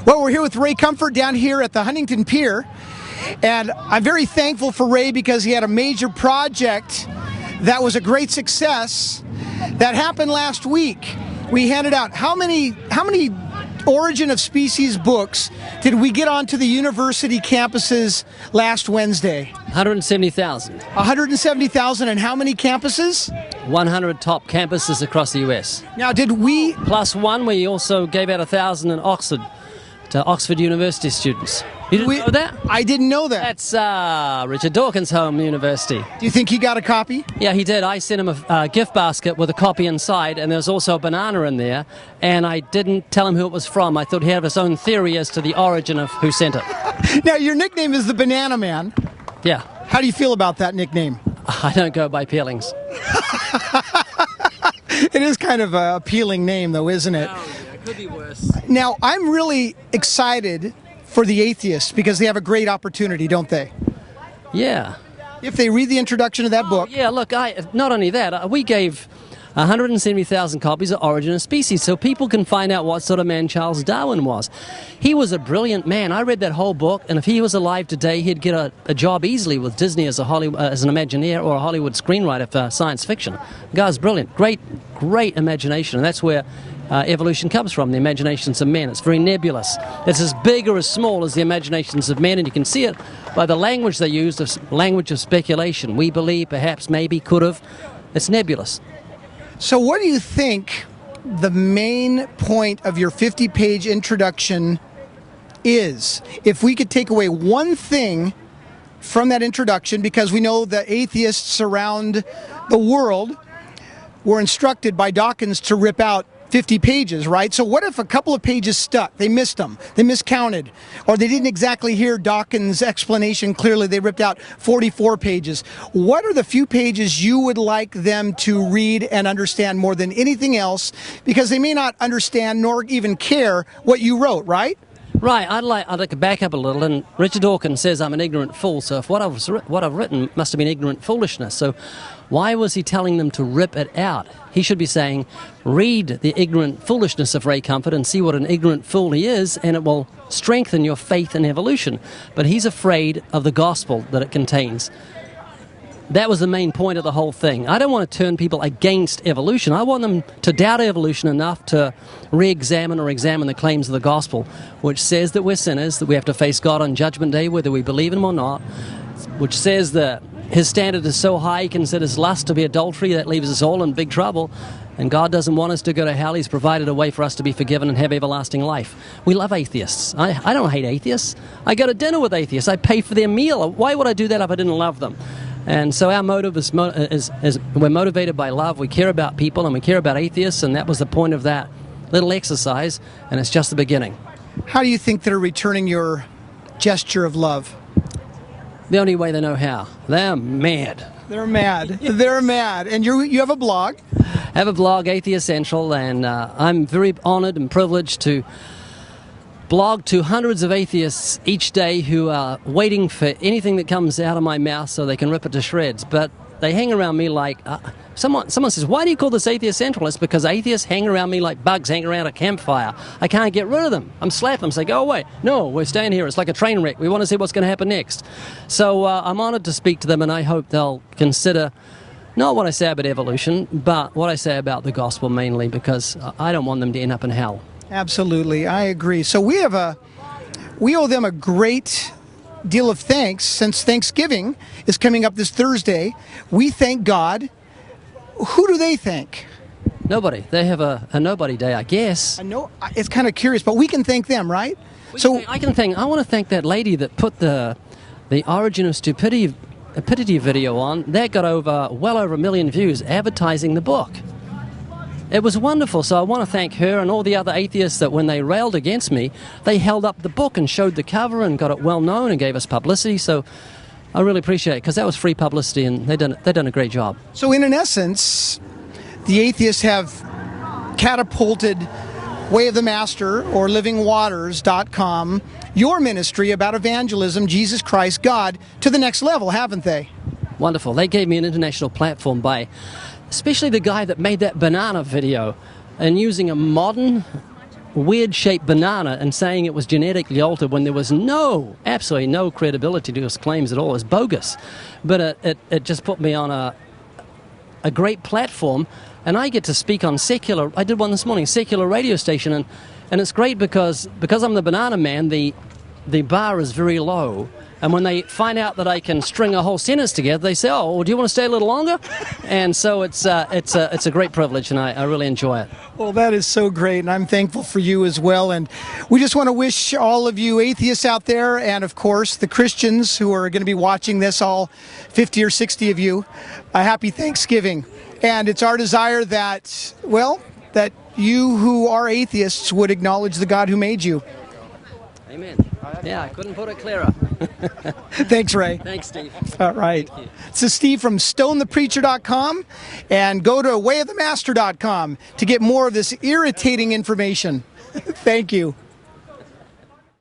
Well, we're here with Ray Comfort down here at the Huntington Pier, and I'm very thankful for Ray because he had a major project that was a great success that happened last week. We handed out how many Origin of Species books did we get onto the university campuses last Wednesday? 170,000. 170,000, and how many campuses? 100 top campuses across the US. Now, did we... Plus one, we also gave out 1,000 in Oxford to Oxford University students. You didn't know that? I didn't know that. That's Richard Dawkins' home university. Do you think he got a copy? Yeah, he did. I sent him a gift basket with a copy inside, and there's also a banana in there, and I didn't tell him who it was from. I thought he had his own theory as to the origin of who sent it. Now, your nickname is the Banana Man. Yeah. How do you feel about that nickname? I don't go by peelings. It is kind of an appealing name, though, isn't it? Oh, yeah, it could be worse. Now, I'm really excited for the Atheists because they have a great opportunity, don't they? Yeah. If they read the introduction of that book. Yeah, look, not only that, we gave 170,000 copies of Origin of Species so people can find out what sort of man Charles Darwin was. He was a brilliant man. I read that whole book, and if he was alive today, he'd get a job easily with Disney as an Imagineer or a Hollywood screenwriter for science fiction. The guy's brilliant. Great imagination, and that's where evolution comes from, the imaginations of men. It's very nebulous. It's as big or as small as the imaginations of men, and you can see it by the language they use, the language of speculation. We believe, perhaps, maybe, could have. It's nebulous. So what do you think the main point of your 50-page introduction is? If we could take away one thing from that introduction, because we know that atheists around the world were instructed by Dawkins to rip out 50 pages, right? So what if a couple of pages stuck? They missed them. They miscounted. Or they didn't exactly hear Dawkins' explanation clearly. They ripped out 44 pages. What are the few pages you would like them to read and understand more than anything else? Because they may not understand nor even care what you wrote, right? Right, I'd like to back up a little, and Richard Dawkins says I'm an ignorant fool, so if what I've written must have been ignorant foolishness, so why was he telling them to rip it out? He should be saying, read the ignorant foolishness of Ray Comfort and see what an ignorant fool he is, and it will strengthen your faith in evolution. But he's afraid of the gospel that it contains. That was the main point of the whole thing. I don't want to turn people against evolution. I want them to doubt evolution enough to re-examine or examine the claims of the gospel, which says that we're sinners, that we have to face God on Judgment Day, whether we believe Him or not, which says that His standard is so high He considers lust to be adultery. That leaves us all in big trouble. And God doesn't want us to go to hell. He's provided a way for us to be forgiven and have everlasting life. We love atheists. I don't hate atheists. I go to dinner with atheists. I pay for their meal. Why would I do that if I didn't love them? And so our motive is we're motivated by love. We care about people and we care about atheists, and that was the point of that little exercise, and it's just the beginning. How do you think they're returning your gesture of love? The only way they know how. They're mad. They're mad. They're mad. And you have a blog? I have a blog, Atheist Central, and I'm very honored and privileged to blog to hundreds of atheists each day who are waiting for anything that comes out of my mouth so they can rip it to shreds. But they hang around me like... Someone says, why do you call this Atheist Central? It's because atheists hang around me like bugs hang around a campfire. I can't get rid of them. I'm slapping them, say, go away. No, we're staying here. It's like a train wreck. We want to see what's going to happen next. So I'm honored to speak to them, and I hope they'll consider not what I say about evolution, but what I say about the gospel mainly, because I don't want them to end up in hell. Absolutely, I agree. So we owe them a great deal of thanks since Thanksgiving is coming up this Thursday. We thank God. Who do they thank? Nobody. They have a nobody day, I guess. I know. It's kind of curious, but we can thank them, right? I want to thank that lady that put the Origin of Stupidity video on. That got well over 1 million views advertising the book. It was wonderful, so I want to thank her and all the other atheists that when they railed against me, they held up the book and showed the cover and got it well known and gave us publicity, so I really appreciate it, because that was free publicity, and they've done a great job. So in essence, the atheists have catapulted Way of the Master or livingwaters.com, your ministry about evangelism, Jesus Christ, God, to the next level, haven't they? Wonderful. They gave me an international platform by... especially the guy that made that banana video, and using a modern weird-shaped banana and saying it was genetically altered when there was absolutely no credibility to his claims at all. It was bogus. But it just put me on a great platform, and I get to speak on secular. I did one this morning, secular radio station, and it's great because I'm the banana man, the bar is very low. And when they find out that I can string a whole sentence together, they say, "Oh, well, do you want to stay a little longer?" And so it's a great privilege, and I really enjoy it. Well, that is so great, and I'm thankful for you as well. And we just want to wish all of you atheists out there, and of course the Christians who are going to be watching this, all 50 or 60 of you, a happy Thanksgiving. And it's our desire that, well, that you who are atheists would acknowledge the God who made you. Amen. Yeah, I couldn't put it clearer. Thanks, Ray. Thanks, Steve. All right. This is Steve from stonethepreacher.com, and go to wayofthemaster.com to get more of this irritating information. Thank you.